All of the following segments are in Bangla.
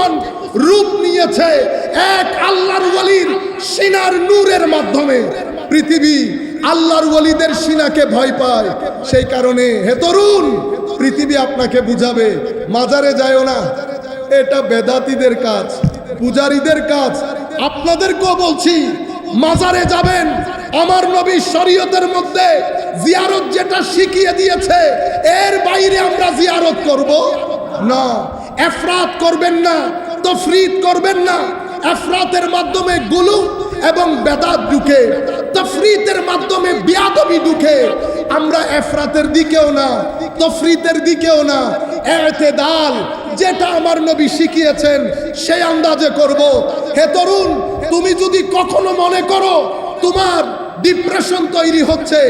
মুসলমান রূপ নিয়েছে এক আল্লাহর ওয়ালির সিনার নূরের মাধ্যমে। পৃথিবী আল্লাহর ওয়ালিদের সিনাকে ভয় পায়। সেই কারণে হে তরুণ, পৃথিবী আপনাকে বুঝাবে মাজারে যায়ও না, এটা বেদাতীদের কাজ, পূজারীদের কাজ। আপনাদেরকেও বলছি মাজারে যাবেন, আমার নবী শরীয়তের মধ্যে জিয়ারত যেটা শিখিয়ে দিয়েছে এর বাইরে আমরা জিয়ারত করব না। ইফরাত করবেন না, তাফরীত করবেন না। ইফরাতের মাধ্যমে গুলু এবং বেদাত ঢুকে, তাফরীতের মাধ্যমে বিয়াদবি ঢুকে। আমরা ইফরাতের দিকেও না, তাফরীতের দিকেও না, ইতিদাল যেটা আমার নবী শিখিয়েছেন সেই আন্দাজে করব। হে তরুণ, তুমি যদি কখনো মনে করো তোমার ডিপ্রেশন তৈরি হচ্ছে,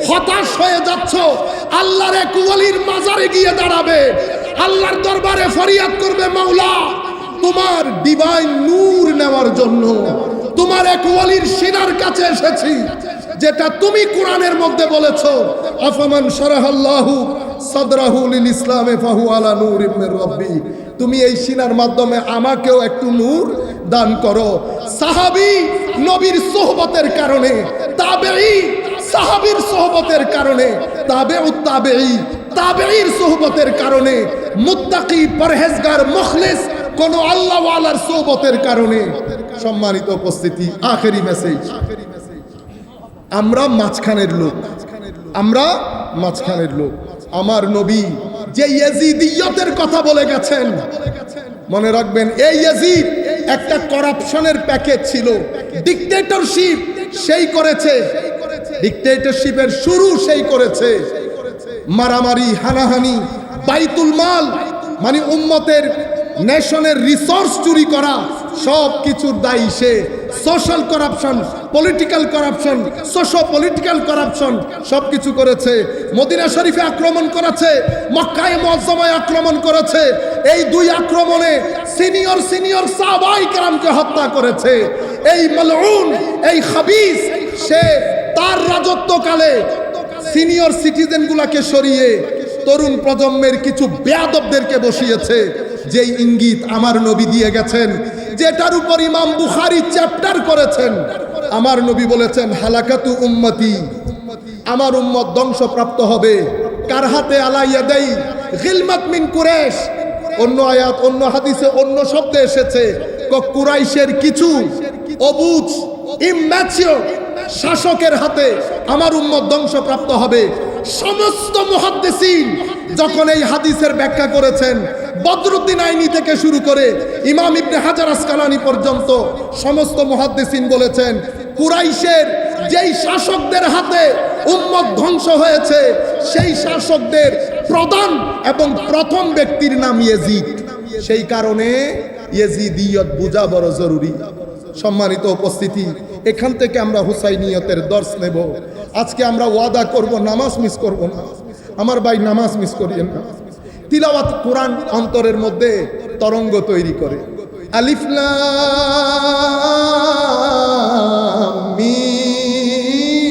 হতাশ হয়ে যাচ্ছ, আল্লাহর এক ওয়ালির মাজারে গিয়ে দাঁড়াবে, আল্লাহর দরবারে ফরিয়াদ করবে, মাওলা তোমার ডিভাইন নূর নেওয়ার জন্য তোমার এক ওয়ালির সিনার কাছে এসেছি, যেটা তুমি কোরআনের মধ্যে বলেছো, আফামান শারাহাল্লাহু সাদরাহু লিল ইসলামে ফাহু আলা নূরিম মির রাব্বি। তুমি এই সিনার মাধ্যমে আমাকেও একটু নূর দান করো। সাহাবী নবীর সোহবতের কারণে, তাবেঈ সাহাবীর সোহবতের কারণে, তাবেউত তাবেঈ তাবেঈর সোহবতের কারণে, মুত্তাকি পরহেজগার মুখলিস কোন আল্লাহ ওয়ালার সোহবতের কারণে। সম্মানিত উপস্থিতি, আখেরি মেসেজ, আমরা মাঝখানের লোক, আমরা মাঝখানের লোক। আমার নবী যে ইয়াজিদিয়তের কথা বলে গেছেন, মনে রাখবেন এই ইয়াজিদ একটা করাপশনের প্যাকেজ ছিল, ডিক্টেটরশিপ সেই করেছে, ডিক্টেটরশিপের শুরু সেই করেছে। মারামারি, হানাহানি, বাইতুল মাল মানে উম্মতের নেশনের রিসোর্স চুরি করা, সব কিছুর দায়ী সে। Social corruption, political corruption, socio political corruption সব কিছু করেছে। মদিনা শরীফে আক্রমণ করেছে, মক্কায়ে মুআজ্জামায় আক্রমণ করেছে। এই দুই আক্রমণে সিনিয়র সাহাবায়ে কেরামকে হত্যা করেছে। এই মালউন, এই খাবিস, সে তার রাজত্বকালে সিনিয়র সিটিজেনগুলোকে সরিয়ে তরুণ প্রজন্মের কিছু বেয়াদবদেরকে বসিয়েছে। যেই ইঙ্গিত আমার নবী দিয়ে গেছেন, যেটার উপর ইমাম বুখারী চ্যাপ্টার করেছেন, আমার নবী বলেছেন হালাকাতু উম্মতি, আমার উম্মত ধ্বংসপ্রাপ্ত হবে। কার হাতে? আলা ইয়াদাই গিলমাত মিন কুরাইশ। অন্য আয়াত, অন্য হাদিসে অন্য শব্দে এসেছে কুরাইশের কিছু অবুঝ, ইম্যাচিওর শাসকের হাতে আমার উম্মত ধ্বংসপ্রাপ্ত হবে। সমস্ত মুহাদ্দিসিন যখন এই হাদিসের ব্যাখ্যা করেছেন, বদরুদ্দিন আইনি থেকে শুরু করে ইমাম ইবনে হাজার আসকালানি পর্যন্ত সমস্ত মুহাদ্দিসিন বলেছেন কুরাইশের যেই শাসকদের হাতে উম্মত ধ্বংস হয়েছে সেই শাসকদের প্রধান এবং প্রথম ব্যক্তির নাম ইয়াজিদ। সেই কারণে ইয়াজিদিয়ত বোঝা বড় জরুরি। সম্মানিত উপস্থিতি, এখান থেকে আমরা হুসাইনিয়তের দর্শ নেব। আজকে আমরা ওয়াদা করব নামাজ মিস করব না। আমার ভাই, নামাজ মিস করিয়েন না। তিলাওয়াত কোরআন অন্তরের মধ্যে তরঙ্গ তৈরি করে। আলিফ লাম মিম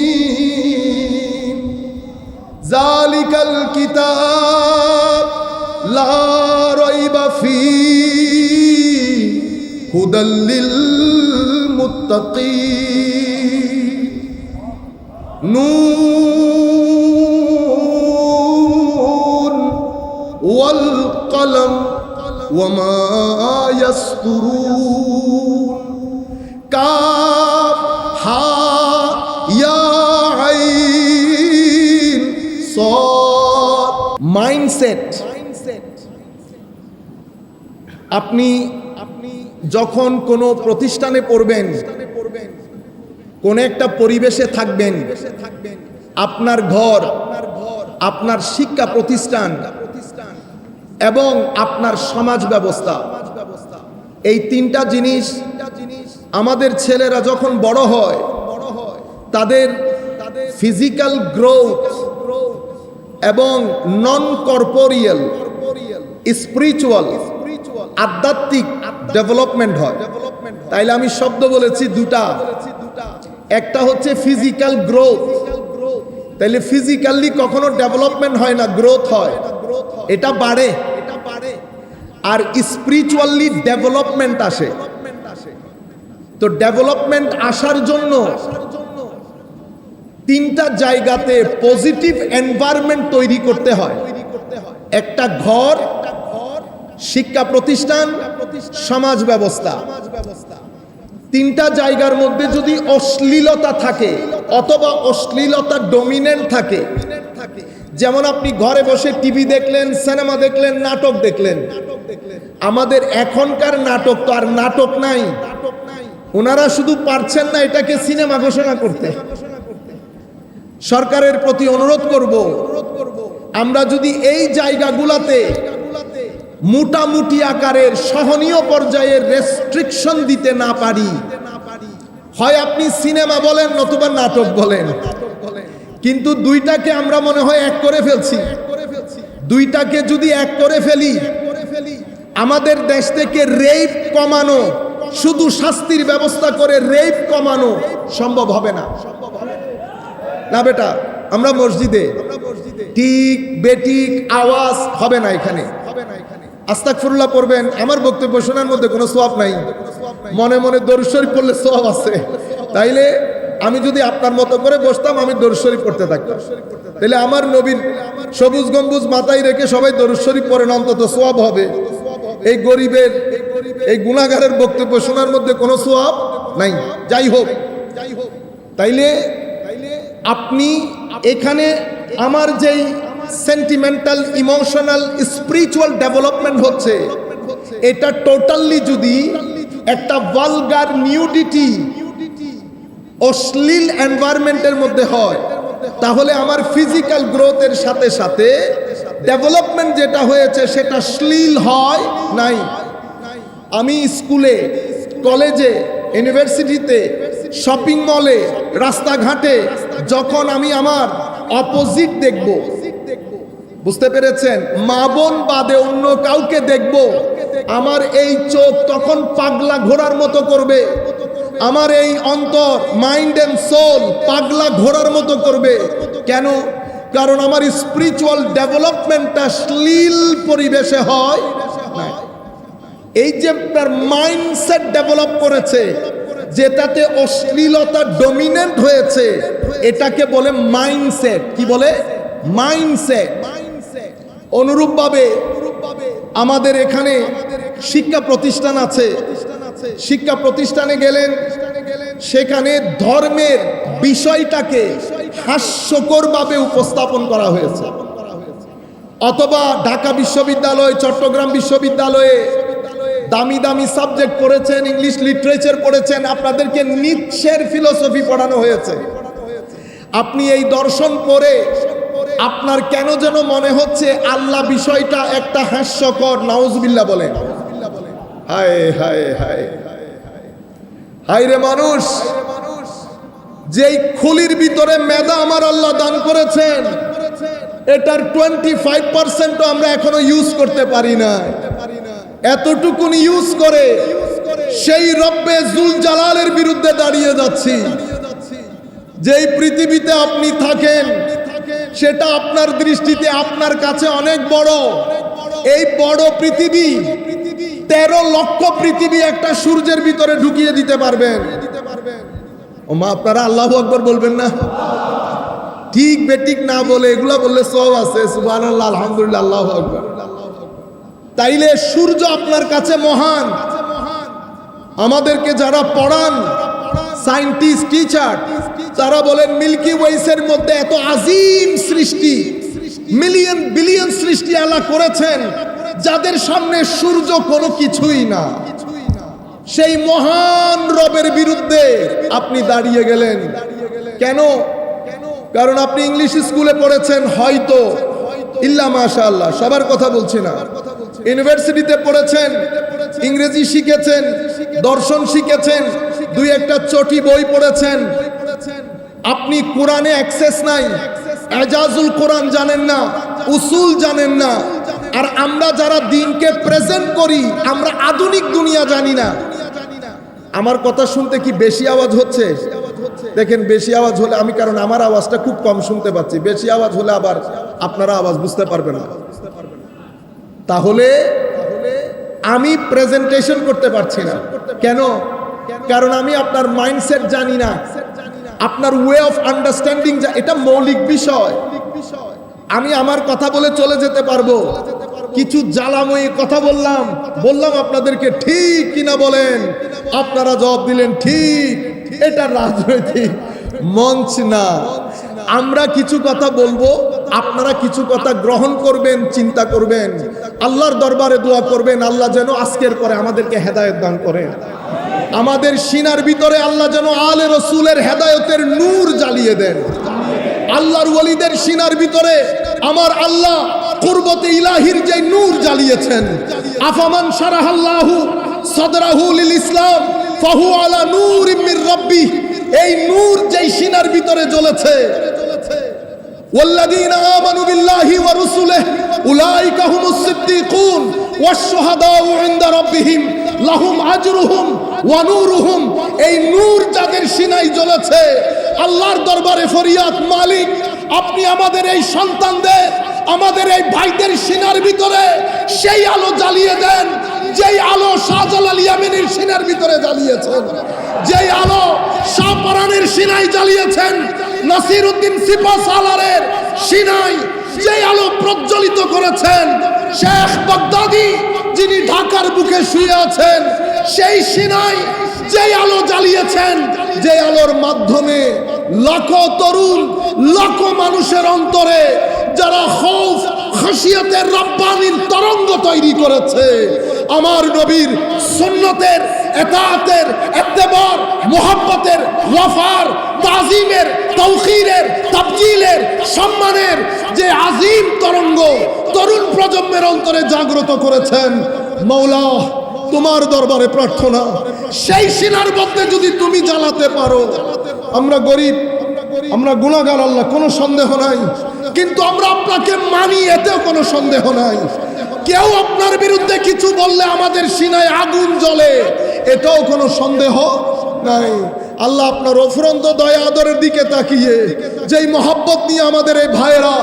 যালিকাল কিতাব লা রাইবা ফীহি হুদাল লিল মুত্তাকিন। নুন ওয়াল কলম ওয়ামা ইয়াসতুরুন। কাফ হা ইয়া আইন সাদ। মাইন্ডসেট। আপনি যখন কোনো প্রতিষ্ঠানে পড়বেন, কোন একটা পরিবেশে থাকবেন, আপনার ঘর, আপনার শিক্ষা প্রতিষ্ঠান এবং আপনার সমাজ ব্যবস্থা, এই তিনটা জিনিস আমাদের ছেলেরা যখন বড় হয় তাদের ফিজিক্যাল গ্রোথ এবং নন কর্পোরিয়াল স্পিরিচুয়াল আধ্যাত্মিক ডেভেলপমেন্ট হয়। তাইলে আমি শব্দ বলেছি দুটা, একটা হচ্ছে ফিজিক্যাল গ্রোথ। তাইলে ফিজিক্যালি কখনো ডেভেলপমেন্ট হয় না, গ্রোথ হয়, এটা বাড়ে। আর স্পিরিচুয়ালি ডেভেলপমেন্ট আসে। তো ডেভেলপমেন্ট আসার জন্য তিনটা জায়গাতে পজিটিভ এনভায়রনমেন্ট তৈরি করতে হয়। একটা ঘর, শিক্ষা প্রতিষ্ঠান, সমাজ ব্যবস্থা। তিনটা জায়গার মধ্যে যদি অশ্লীলতা থাকে অথবা অশ্লীলতা ডমিনেন্ট থাকে, যেমন আপনি ঘরে বসে টিভি দেখলেন, সিনেমা দেখলেন, নাটক দেখলেন। আমাদের এখনকার নাটক তো আর নাটক নাই, ওনারা শুধু পারছেন না এটাকে সিনেমা ঘোষণা করতে। সরকারের প্রতি অনুরোধ করব, আমরা যদি এই জায়গাগুলোতে মোটামুটি আকারের সহনীয় পর্যায়ের রেস্ট্রিকশন দিতে না পারি, হয় আপনি সিনেমা বলেন নতুবা নাটক বলেন, কিন্তু দুইটাকে আমরা মনে হয় এক করে ফেলছি। দুইটাকে যদি এক করে ফেলি, আমাদের দেশ থেকে রেপ কমানো, শুধু শাস্তির ব্যবস্থা করে রেপ কমানো সম্ভব হবে না। না বেটা, আমরা মসজিদে ঠিক বেঠিক আওয়াজ হবে না, এখানে আস্তাগফিরুল্লাহ পড়বেন। আমার বক্তব্য শোনার মধ্যে কোনো সওয়াব নাই, মনে মনে দরুদ শরীফ পড়লে সওয়াব আছে। তাইলে আমি যদি আপনার মতো করে বসতাম, আমি দরুদ শরীফ পড়তে থাকতাম, তাহলে আমার নবীর সবুজ গম্বুজ মাথায় রেখে সবাই দরুদ শরীফ পড়েন, অন্তত সওয়াব হবে। এই গরিবের, এই গুনাহগারের বক্তব্য শোনার মধ্যে কোনো সওয়াব নাই। যাই হোক, তাইলে আপনি এখানে আমার যেই সেন্টিমেন্টাল, ইমোশনাল, স্পিরিচুয়াল ডেভেলপমেন্ট হচ্ছে, এটা টোটালি যদি একটা ভালগার নিউডিটি, অশ্লীল এনভায়রনমেন্টের মধ্যে হয়, তাহলে আমার ফিজিক্যাল গ্রোথের সাথে সাথে ডেভেলপমেন্ট যেটা হয়েছে সেটা শ্লীল হয় নাই। আমি স্কুলে, কলেজে, ইউনিভার্সিটিতে, শপিং মলে, রাস্তাঘাটে যখন আমি আমার অপোজিট দেখব, বুঝতে পেরেছেন, মা বোন বাদে অন্য কাউকে দেখব, আমার এই চোখ তখন পাগলা ঘোড়ার মতো করবে, আমার এই অন্তর, মাইন্ড এন্ড সোল পাগলা ঘোড়ার মতো করবে। কেন? কারণ আমার স্পিরিচুয়াল ডেভেলপমেন্টটা শ্লীল পরিবেশে হয় না। এই যে তার মাইন্ডসেট ডেভেলপ করেছে, যেটাতে অশ্লীলতা ডমিনেন্ট হয়েছে, এটাকে বলে মাইন্ডসেট। কি বলে? মাইন্ডসেট। অনুরূপভাবে আমাদের এখানে শিক্ষা প্রতিষ্ঠান আছে, শিক্ষা প্রতিষ্ঠানে গেলেন, সেখানে ধর্মের বিষয়টাকে হাস্যকরভাবে উপস্থাপন করা হয়েছে। অথবা ঢাকা বিশ্ববিদ্যালয়, চট্টগ্রাম বিশ্ববিদ্যালয়ে দামি দামি সাবজেক্ট পড়েছেন, ইংলিশ লিটারেচার পড়েছেন, আপনাদেরকে নিটশের ফিলোসফি পড়ানো হয়েছে। আপনি এই দর্শন পড়ে আপনার কেন যেন মনে হচ্ছে আল্লাহ বিষয়টা একটা হাস্যকর। নাউজুবিল্লাহ বলেন। হায় হায় হায় হায় রে মানুষ, যেই খুলির ভিতরে মেধা আমার আল্লাহ দান করেছেন, এটার 25% আমরা এখনো ইউজ করতে পারি না। এতটুকুন ইউজ করে সেই রব্বে জুল জালালের বিরুদ্ধে দাঁড়িয়ে যাচ্ছি। যেই পৃথিবীতে আপনি থাকেন, সেটা আপনার দৃষ্টিতে আপনার কাছে অনেক বড়। এই বড় পৃথিবী, 13 লক্ষ পৃথিবী একটা সূর্যের ভিতরে ঢুকিয়ে দিতে পারবেন। ও মা, আপনারা আল্লাহু আকবার বলবেন না? ঠিক বেঠিক না বলে এগুলা বললে সব আছে। সুবহানাল্লাহ, আলহামদুলিল্লাহ, আল্লাহু আকবার। তাইলে সূর্য আপনার কাছে মহান। আমাদেরকে যারা পড়ান, সায়েন্টিস্ট, টিচার, তারা বলেন মিল্কি ওয়েসের মধ্যে এত আজিম সৃষ্টি, মিলিয়ন বিলিয়ন সৃষ্টি আল্লাহ করেছেন, যাদের সামনে সূর্য কোনো কিছুই না। সেই মহান রবের বিরুদ্ধে আপনি দাঁড়িয়ে গেলেন কেন? কারণ আপনি ইংলিশ স্কুলে পড়েছেন, হয়তো, ইল্লা মাশাআল্লাহ, সবার কথা বলছি না। ইউনিভার্সিটিতে পড়েছেন, ইংরেজি শিখেছেন, দর্শন শিখেছেন, দুই একটা চটি বই পড়েছেন। আপনি কোরআনে অ্যাক্সেস নাই, এজাজুল কোরআন জানেন না, উসুল জানেন না। আর আমরা যারা দিনকে প্রেজেন্ট করি, আমরা আধুনিক দুনিয়া জানি না। আমার কথা শুনতে কি বেশি আওয়াজ হচ্ছে? দেখেন, বেশি আওয়াজ হলে আমি, কারণ আমার আওয়াজটা খুব কম শুনতে পাচ্ছি, বেশি আওয়াজ হলে আবার আপনারা আওয়াজ বুঝতে পারবেন না। তাহলে আমি প্রেজেন্টেশন করতে পারছি না। কেন? কারণ আমি আপনার মাইন্ডসেট জানি না, আপনার ওয়ে অফ আন্ডারস্ট্যান্ডিং, এটা মৌলিক বিষয়। আমি আমার কথা বলে চলে যেতে পারবো, কিছু জ্বালাময়ী কথা বললাম আপনাদেরকে, ঠিক কিনা বলেন? আপনারা জবাব দিলেন ঠিক। এটা রাজনৈতিক মঞ্চ না। আমরা কিছু কথা বলবো, আপনারা কিছু কথা গ্রহণ করবেন, চিন্তা করবেন, আল্লাহর দরবারে দোয়া করবেন আল্লাহ যেন আজকের পরে আমাদেরকে হেদায়েত দান করেন। আমাদের সিনার ভিতরে আল্লাহ যেন আলে রসুলের হেদায়েতের নূর জ্বালিয়ে দেন। আল্লাহর ওয়ালিদের সিনার ভিতরে আমার আল্লাহ কুরবতে ইলাহির যে নূর জ্বালিয়েছেন, আফামান শারাহাল্লাহু সাদরাহু লিল ইসলাম ফাহু আলা নূরিম মির রাব্বি, এই নূর যেই সিনার ভিতরে জ্বলেছে, ওয়াল্লাযীনা আমানু বিল্লাহি ওয়া রাসূলিহি উলাইকা হুমুস সিদ্দীকুন ওয়াশ শুহাদাউ ইনদা রাব্বিহিম লাহুম আজরুহুম ওয়া নূরুহুম, এই নূর যাদের সিনায় জ্বলেছে, আল্লাহর দরবারে ফরিয়াদ, মালিক আপনি আমাদের এই সন্তানদের, আমাদের এই ভাইদের সিনার ভিতরে সেই আলো জ্বালিয়ে দেন যেই আলো শাহজালাল ইয়ামানির সিনার ভিতরে জ্বালিয়েছেন, যেই আলো শাহপরানের সিনায় জ্বালিয়েছেন, নাসিরউদ্দিন সিপাহসালারের সিনায় যেই আলো প্রজ্বলিত করেছেন, শেখ বাগদাদি যিনি ঢাকার বুকে শুয়ে আছেন সেই সিনায় যেই আলো জ্বালিয়েছেন, যে আলোর মাধ্যমে লাখ তরুণ, লাখ মানুষের অন্তরে যারা খৌফ খাশিয়াতের রব্বানির তরঙ্গ তৈরি করেছে, আমার নবীর সুন্নতের, এতাআতের, ইত্তেবার, মুহাব্বতের, ওয়াফার, তাজিমের, তাওকীরের, তাবজিলের, সম্মানের যে আজিম তরঙ্গ তরুণ প্রজন্মের অন্তরে জাগ্রত করেছেন, মাওলা তোমার দরবারে প্রার্থনা সেই সিনার মধ্যে যদি তুমি জ্বালাতে পারো। আমরা গরিব, আমরা গুনাহগার আল্লাহ, কোনো সন্দেহ নাই, কিন্তু আমরা আপনাকে মানি, এতেও কোনো সন্দেহ নাই। কেউ আপনার বিরুদ্ধে কিছু বললে আমাদের সিনায় আগুন জ্বলে, এটাও কোনো সন্দেহ নাই। আল্লাহ আপনার অফুরন্ত দয়া আদরের দিকে তাকিয়ে যেই মহব্বত নিয়ে আমাদের এই ভাইয়েরা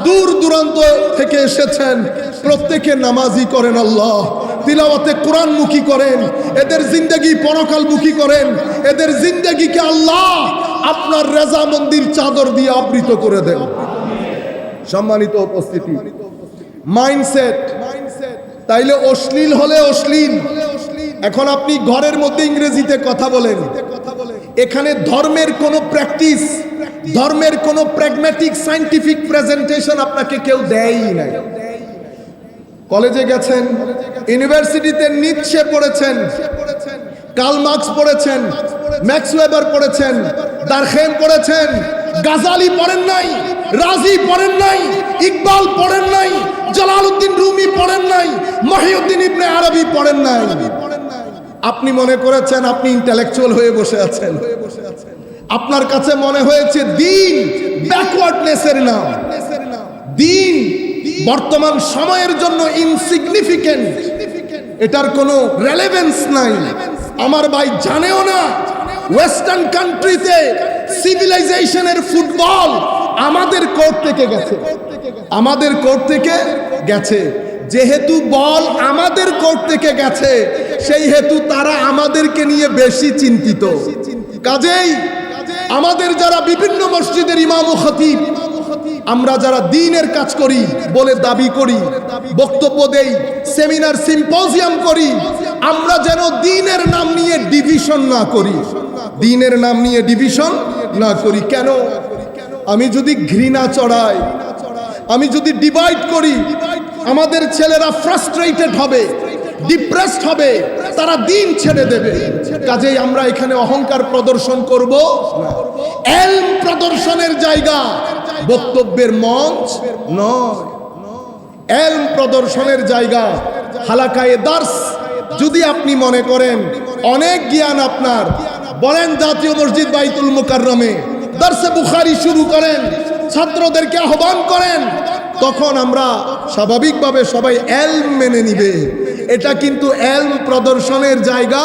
দূর দূরান্ত থেকে এসেছেন, প্রত্যেকে নামাজি করেন আল্লাহ, তিলাওয়াতে কোরআন মুখী করেন, এদের জিন্দেগি পরকাল মুখী করেন, এদের জিন্দেগিকে আল্লাহ আপনার রেজামন্দির চাদর দিয়ে আবৃত করে দেন। সম্মানিত উপস্থিতি, মাইন্ডসেট, তাইলে অশ্লীল হলে অশ্লীল। এখন আপনি ঘরের মধ্যে ইংরেজিতে কথা বলেন, এখানে ধর্মের কোনো প্র্যাকটিস, ধর্মের কোনো প্র্যাগম্যাটিক সায়েন্টিফিক প্রেজেন্টেশন আপনাকে কেউ দেয়ই নাই। কলেজে গেছেন, ইউনিভার্সিটিতে নিৎসে পড়েছেন, কার্ল মার্কস পড়েছেন, ম্যাক্স ওয়েবার পড়েছেন, দারখেম পড়েছেন, গাজালি পড়েন নাই, রাজি পড়েন নাই, ইকবাল পড়েন নাই, জালালউদ্দিন রুমি পড়েন নাই, মহিউদ্দিন ইবনে আরবি পড়েন নাই। আপনি মনে করেছেন আপনি ইন্টেলেকচুয়াল হয়ে বসে আছেন। আপনার কাছে মনে হয়েছে দিন ব্যাকওয়ার্ডনেসের নাম, দিন বর্তমান সময়ের জন্য ইনসিগনিফিকেন্ট, এটার কোনো রেলেভেন্স নাই। আমার ভাই জানেও না ওয়েস্টার্ন কান্ট্রিতে সিভিলাইজেশনের ফুটবল আমাদের কোর্ট থেকে গেছে, আমাদের কোর্ট থেকে গেছে। যেহেতু বল আমাদের কোর্ট থেকে গেছে, সেই হেতু তারা আমাদেরকে নিয়ে বেশি চিন্তিত। কাজেই আমাদের যারা বিভিন্ন মসজিদের ইমাম ও খতিব, আমরা যারা দ্বীনের কাজ করি বলে দাবি করি, বক্তব্য দেই, সেমিনার সিম্পোজিয়াম করি, আমরা যেন দ্বীনের নাম নিয়ে ডিভিশন না করি, দ্বীনের নাম নিয়ে ডিভিশন না করি। কেন? আমি যদি ঘৃণা চড়াই, আমি যদি ডিভাইড করি, আমাদের ছেলেরা ফ্রাস্ট্রেটেড হবে, ডিপ্রেসড হবে, তারা দিন ছেড়ে দেবে। কাজেই আমরা এখানে অহংকার প্রদর্শন করব না। এলম প্রদর্শনের জায়গা, বক্তব্যের মঞ্চ নয়। এলম প্রদর্শনের জায়গা হালাকায়ে দার্স। যদি আপনি মনে করেন অনেক জ্ঞান আপনার, বলেন জাতীয় মসজিদ বাইতুল মুকাররমে দার্সে বুখারী শুরু করেন, ছাত্রদেরকে আহ্বান করেন, তখন আমরা স্বাভাবিকভাবে সবাই এলম মেনে নিবে। এটা কিন্তু এলম প্রদর্শনের জায়গা।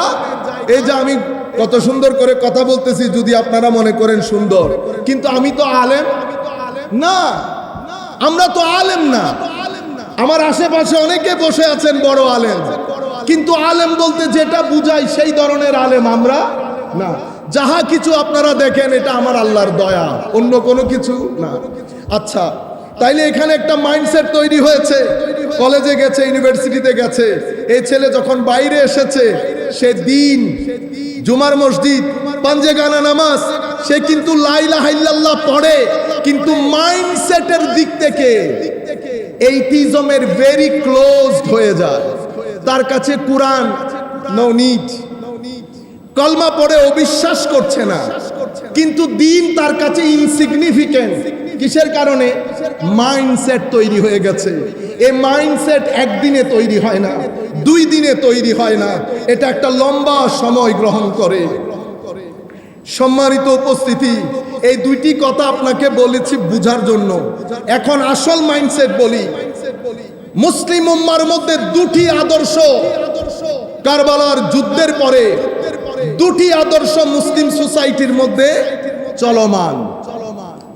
এই যে আমি কত সুন্দর করে কথা বলতেছি, যদি আপনারা মনে করেন সুন্দর, কিন্তু আমি তো আলেম না, আমরা তো আলেম না। আমার আশেপাশে অনেকে বসে আছেন বড় আলেম, কিন্তু আলেম বলতে যেটা বুঝাই সেই ধরনের আলেম আমরা না। যাহা কিছু আপনারা দেখেন এটা আমার আল্লাহর দয়া, অন্য কোনো কিছু না। আচ্ছা, তাইলে এখানে একটা মাইন্ডসেট তৈরি হয়েছে, কলেজে গেছে, ইউনিভার্সিটিতে গেছে, এই ছেলে যখন বাইরে এসেছে সে দিন, জুমার মসজিদ, পাঞ্জেগানা নামাজ, সে কিন্তু লা ইলাহা ইল্লাল্লাহ পড়ে, কিন্তু মাইন্ডসেটের দিক থেকে এইটিজমের ভেরি ক্লোজড হয়ে যায়। তার কাছে কোরআন নো নিড, কলমা পড়ে অবিশ্বাস করছে না, কিন্তু দিন তার কাছে ইনসিগনিফিকেন্ট। কিসের কারণে? মাইন্ডসেট তৈরি হয়ে গেছে। এই মাইন্ডসেট একদিনে তৈরি হয় না, 2 দিনে তৈরি হয় না, এটা একটা লম্বা সময় গ্রহণ করে। সম্মানিত উপস্থিতি, এই 2টি কথা আপনাকে বলেছি বুঝার জন্য। এখন আসল মাইন্ডসেট বলি। মুসলিম উম্মার মধ্যে 2টি আদর্শ, কারবালার যুদ্ধের পরে 2টি আদর্শ মুসলিম সোসাইটির মধ্যে চলমান।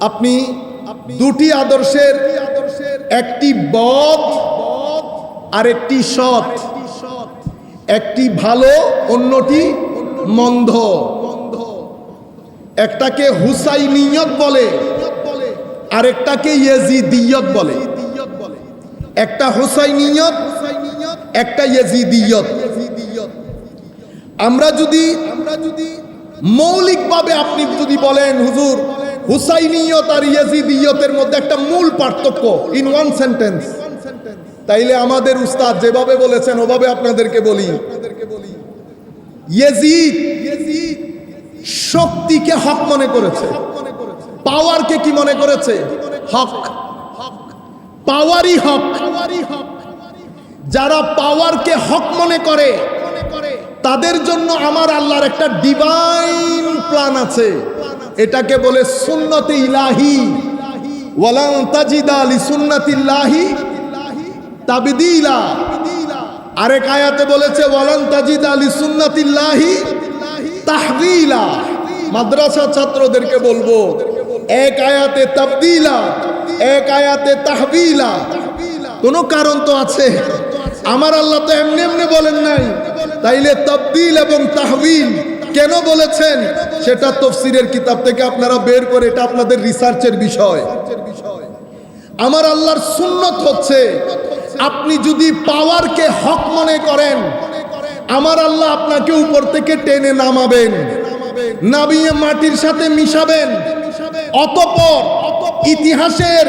আপনি 2টি আদর্শের একটি বদ আর একটি সৎ, একটি ভালো অন্যটি মন্দ। একটাকে হুসাইনিয়ত বলে, আরেকটাকে ইয়েজিদিয়ত বলে। একটা হুসাইনিয়ত, একটা ইয়েজিদিয়ত। আমরা যদি মৌলিকভাবে আপনি যদি বলেন হুজুর হুসাইনিয়ত আর ইয়েজিদিয়তের মধ্যে একটা মূল পার্থক্য ইন ওয়ান সেন্টেন্স, তাইলে আমাদের উস্তাদ যেভাবে বলেছেন ওভাবে আপনাদেরকে বলি। ইয়েজিদ শক্তিকে হক মনে করেছে, পাওয়ারকে কি মনে করেছে? হক। পাওয়ারই হক। যারা পাওয়ারকে হক মনে করে তাদের জন্য আমার আল্লাহর একটা ডিভাইন প্ল্যান আছে, এটাকে বলে সুন্নতে ইলাহি। ওয়ালান তাজিদা লিসুন্নাতিল্লাহি তাবদীলা। আরেক আয়াতে বলেছে ওয়ালান তাজিদা লিসুন্নাতিল্লাহি তাহবিলা। মাদ্রাসা ছাত্রদেরকে বলবো, এক আয়াতে তাবদীলা, এক আয়াতে তাহবিলা। কোনো কারণ তো আছে, আমার আল্লাহ তো এমনি এমনি বলেন নাই। তাইলে তাবদীল এবং তাহবিল কেন বলেছেন সেটা তাফসীরের কিতাব থেকে আপনারা বের করে, এটা আপনাদের রিসার্চের বিষয়। আমার আল্লাহর সুন্নত হচ্ছে আপনি যদি পাওয়ারকে হক মনে করেন, আমার আল্লাহ আপনাকে উপর থেকে টেনে নামাবেন, নামিয়ে মাটির সাথে মিশাবেন, অতঃপর ইতিহাসের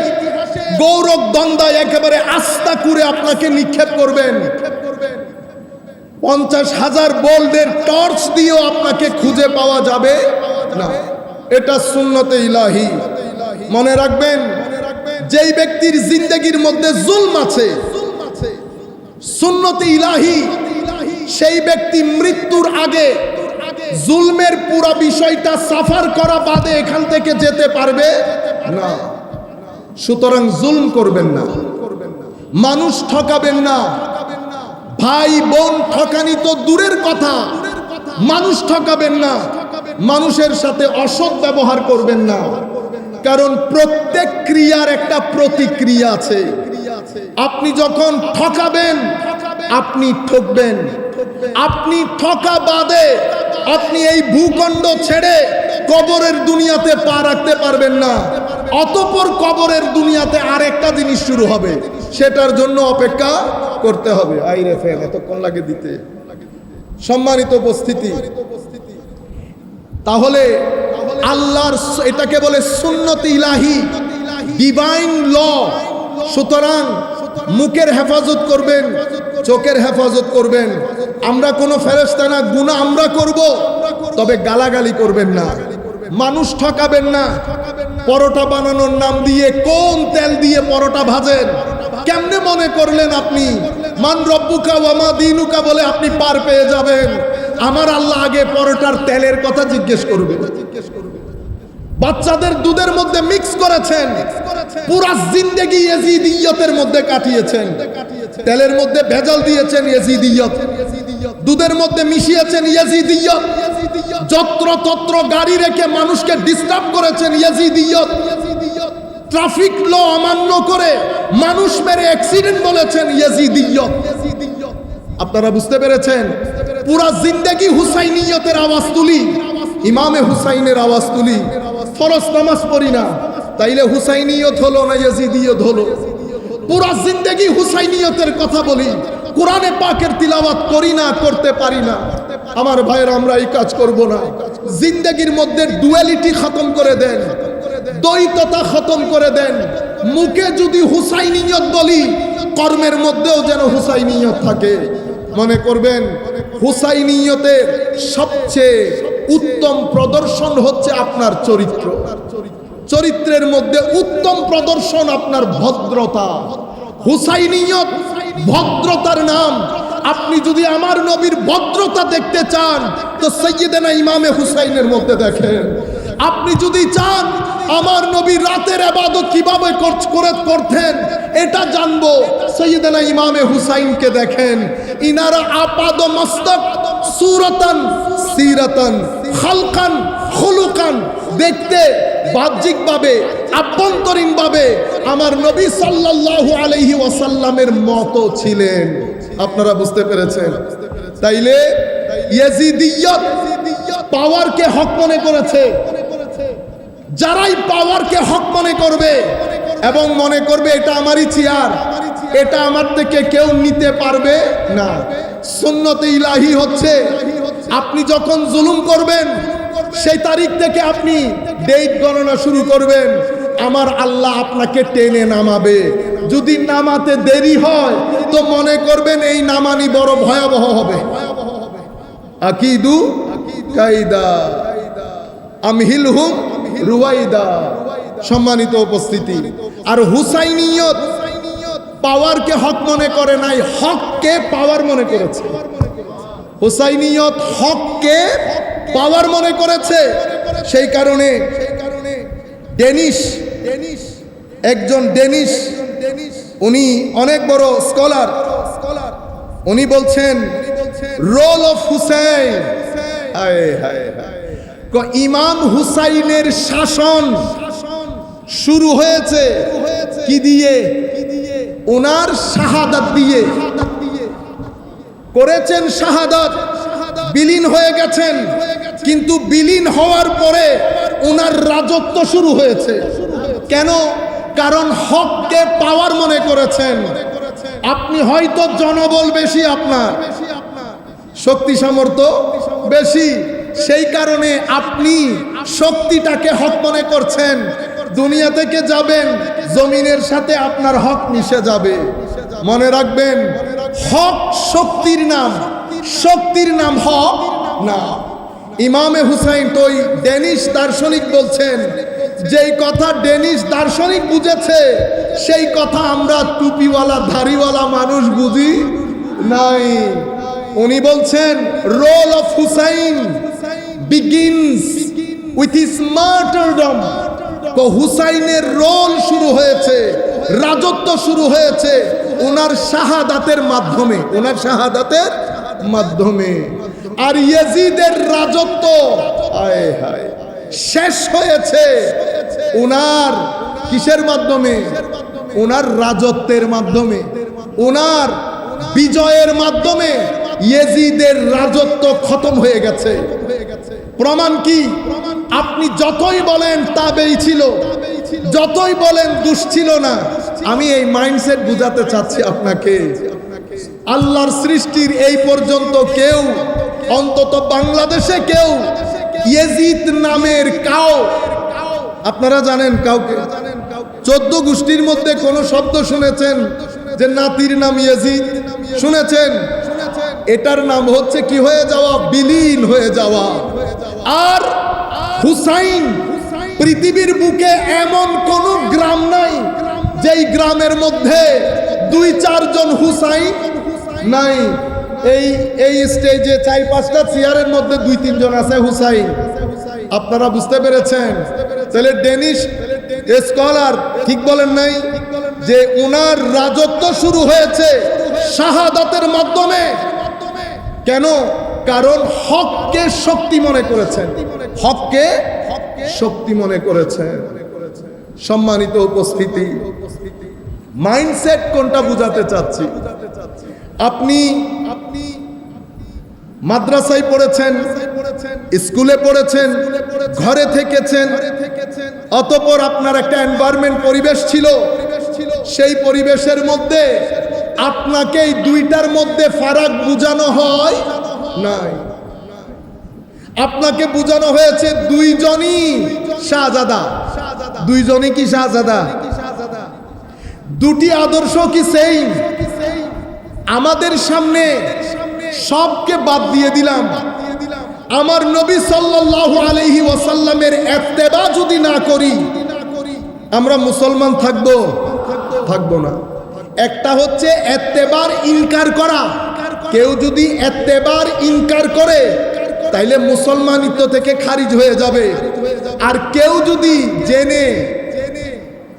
গৌরব দ্বন্দ্বায় একেবারে আস্থা করে আপনাকে নিক্ষেপ করবেন। 50,000 বোল্ডের টর্চ দিয়েও আপনাকে খুঁজে পাওয়া যাবে না। এটা সুন্নতে ইলাহি। মনে রাখবেন, যেই ব্যক্তির জিন্দেগির মধ্যে জুলম আছে, সুন্নতে ইলাহি, সেই ব্যক্তি মৃত্যুর আগে জুলমের পুরো বিষয়টা সাফার করা বাদে এখান থেকে যেতে পারবে না। সুতরাং জুলম করবেন না, মানুষ ঠকাবেন না, ভাই বোন ঠকানি তো দূরের কথা, মানুষ ঠকাবেন না, মানুষের সাথে অসৎ ব্যবহার করবেন না। কারণ প্রত্যেক ক্রিয়ার একটা প্রতিক্রিয়া আছে। আপনি যখন ঠকাবেন আপনি ঠকবেন, আপনি ঠকা বাদে আপনি এই ভূখণ্ড ছেড়ে কবরের দুনিয়াতে পা রাখতে পারবেন না। অতঃপর কবরের দুনিয়াতে আরেকটা জিনিস শুরু হবে, সেটার জন্য অপেক্ষা করতে হবে। আইরে ফেল, এতক্ষণ লাগে দিতে। সম্মানিত উপস্থিতি, তাহলে আল্লাহর এটাকে বলে সুন্নতে ইলাহি, ডিভাইন ল। সুতরাং মুখের হেফাজত করবেন, চোখের হেফাজত করবেন। আমরা কোনো ফেরেশতা না, গুনাহ আমরা করব, তবে গালাগালি করবেন না, মানুষ ঠকাবেন না। পরোটা বানানোর নাম দিয়ে কোন তেল দিয়ে পরোটা ভাজেন? কেমনে মনে করলেন আপনি মান রব্বুকা ওয়া মা দীনুকা বলে আপনি পার পেয়ে যাবেন? আমার আল্লাহ আগে পরোটার তেলের কথা জিজ্ঞেস করবে। বাচ্চাদের দুধের মধ্যে মিক্স করেছেন, পুরা জিন্দেগি ইয়েজিদিয়তের মধ্যে কাটিয়েছেন, তেলের মধ্যে ভেজাল দিয়েছেন ইয়েজিদিয়ত, দুধের মধ্যে মিশিয়েছেন ইয়েজিদিয়ত, যত্র তত্র গাড়ি রেখে মানুষকে ডিস্টার্ব করেছেন ইয়েজিদিয়ত। ট্রাফিক ল অমান্য করে মানুষ মেরে অ্যাক্সিডেন্ট বলেছেন ইয়াজিদিয়ত। আপনারা বুঝতে পেরেছেন? পুরা জিন্দেগি হুসাইনিয়তের আওয়াজ তুলি, ইমামে হুসাইনের আওয়াজ তুলি, ফরজ নামাজ পড়ি না, তাইলে হুসাইনিয়ত হলো না ইয়াজিদিয়ত হলো? পুরা জিন্দেগি হুসাইনিয়তের কথা বলি, কোরআনে পাকের তিলাওয়াত করি না, করতে পারি না। আমার ভাইয়ের, আমরা এই কাজ করব না। জিন্দেগির মধ্যে ডুয়ালিটি খতম করে দেন, দ্বৈততা খতম করে দেন। মুখে যদি হুসাইনিয়ত বলি, কর্মের মধ্যেও যেন হুসাইনিয়ত থাকে। মনে করবেন হুসাইনিয়তের সবচেয়ে উত্তম প্রদর্শন হচ্ছে আপনার চরিত্র। চরিত্রের মধ্যে উত্তম প্রদর্শন আপনার ভদ্রতা। হুসাইনিয়ত ভদ্রতার নাম। আপনি যদি আমার নবীর ভদ্রতা দেখতে চান তো সাইয়েদনা ইমামে হুসাইনের মধ্যে দেখেন। আপনি যদি চান আমার নবী রাতের ইবাদত কিভাবে করতেন এটা জানবো, সাইয়েদনা ইমামে হুসাইনকে দেখেন। ইনারা আপাদ মস্তক সুরতান সিরাতান খালকান খুলুকান, দেখতে বাহ্যিকভাবে আভ্যন্তরীণভাবে আমার নবী সাল্লাল্লাহু আলাইহি ওয়াসাল্লামের মতো ছিলেন। আপনারা বুঝতে পেরেছেন? তাইলে ইয়াজিদিয়ত পাওয়ারকে হক মনে করেছে। যারাই পাওয়ারকে হক মনে করবে এবং মনে করবে এটা আমারই চেয়ার, এটা আমার থেকে কেউ নিতে পারবে না। সুন্নতে ইলাহি হচ্ছে আপনি যখন জুলুম করবেন সেই তারিখ থেকে আপনি ডেট গণনা শুরু করবেন। আমার আল্লাহ আপনাকে টেনে নামাবে। যদি নামাতে দেরি হয় তো মনে করবেন এই নামানি বড় ভয়াবহ হবে। আকিদু কাইদা আমহিলহুম রুয়াইদা। সম্মানিত উপস্থিতি, আর হুসাইনিয়ত পাওয়ারকে হক মনে করে নাই, হককে পাওয়ার মনে করেছে। হুসাইনিয়ত হককে পাওয়ার মনে করেছে। সেই কারণে একজন ডেনিশ উনি অনেক বড় স্কলার, উনি বলছেন রোল অফ হুসাইন, ইমাম হুসাইনের শাসন শুরু হয়েছে কি দিয়ে? ওনার শাহাদাত দিয়ে। করেছেন শাহাদাত, বিলীন হয়ে গেছেন, কিন্তু বিলীন হওয়ার পরে ওনার রাজত্ব শুরু হয়েছে। কেন? কারণ হককে পাওয়ার মনে করেছেন। আপনি হয়তো জনবল বেশি, আপনার শক্তি সামর্থ্য বেশি, সেই কারণে আপনি শক্তিটাকে হক মনে করছেন। দুনিয়া থেকে যাবেন, জমিনের সাথে আপনার হক মিশে যাবে। মনে রাখবেন, হক শক্তির নাম, শক্তির নাম হক না। ইমামে হুসাইন তো ওই ডেনিশ দার্শনিক বলছেন, যেই কথা ডেনিশ দার্শনিক বুঝেছে সেই কথা আমরা টুপিওয়ালা দাড়িওয়ালা মানুষ বুঝি নাই। উনি বলছেন role of Hussain begins with his martyrdom। তো হুসাইনের রোল শুরু হয়েছে, রাজত্ব শুরু হয়েছে ওনার শাহাদাতের মাধ্যমে, ওনার শাহাদাতের মাধ্যমে। আর ইয়াজিদের রাজত্ব হায় হায় শেষ হয়েছে ওনার কিসের মাধ্যমে? ওনার রাজত্বের মাধ্যমে, ওনার বিজয়ের মাধ্যমে ইয়াজিদের রাজত্ব খতম হয়ে গেছে। প্রমাণ কি? আপনি যতই বলেন তাবেই ছিল, যতই বলেন দুষ ছিল না, আমি এই মাইন্ডসেট বুঝাতে চাচ্ছি আপনাকে। আল্লাহর সৃষ্টির এই পর্যন্ত কেউ, অন্তত বাংলাদেশে কেউ ইয়াজিদ নামের কাউ, আপনারা জানেন কাউকে? 14 গোষ্ঠীর মধ্যে কোন শব্দ শুনেছেন যে নাতির নাম ইয়াজিদ? শুনেছেন? এটার নাম হচ্ছে কি হয়ে যাওয়া? বিলীন হয়ে যাওয়া। আর হুসাইন, পৃথিবীর বুকে এমন কোন গ্রাম নাই যেই গ্রামের মধ্যে 2-4 জন হুসাইন নাই। এই স্টেজে 4-5টা চেয়ারের মধ্যে 2-3 জন আছে হুসাইন। আপনারা বুঝতে পেরেছেন? তাহলে ডেনিশ স্কলার ঠিক বলেন নাই যে ওনার রাজত্ব শুরু হয়েছে শাহাদাতের মাধ্যমে। কেন? কারণ হককে শক্তি মনে করেছেন, হককে শক্তি মনে করেছেন। সম্মানিত উপস্থিতি, মাইন্ডসেট কোনটা বুঝাতে চাচ্ছি? আপনি মাদ্রাসায় পড়েছেন, স্কুলে পড়েছেন, ঘরে থেকেছেন, অতঃপর আপনার একটা এনভায়রনমেন্ট, পরিবেশ ছিল। সেই পরিবেশের মধ্যে আপনাকে এই দুইটার মধ্যে ফারাক বোঝানো হয় নাই। আপনাকে বোঝানো হয়েছে দুইজনই শাহজাদা। দুইজনই কি শাহজাদা? দুটি আদর্শ কি সেম? আমাদের সামনে সবকে বাদ দিয়ে দিলাম, আমার নবী সাল্লাল্লাহু আলাইহি ওয়াসাল্লামের ইত্তেবা যদি না করি, আমরা মুসলমান থাকবো না। একটা হচ্ছে ইত্তেবার ইনকার করা। কেউ যদি ইত্তেবার ইনকার করে তাইলে মুসলমানিত্ব থেকে খারিজ হয়ে যাবে। আর কেউ যদি জেনে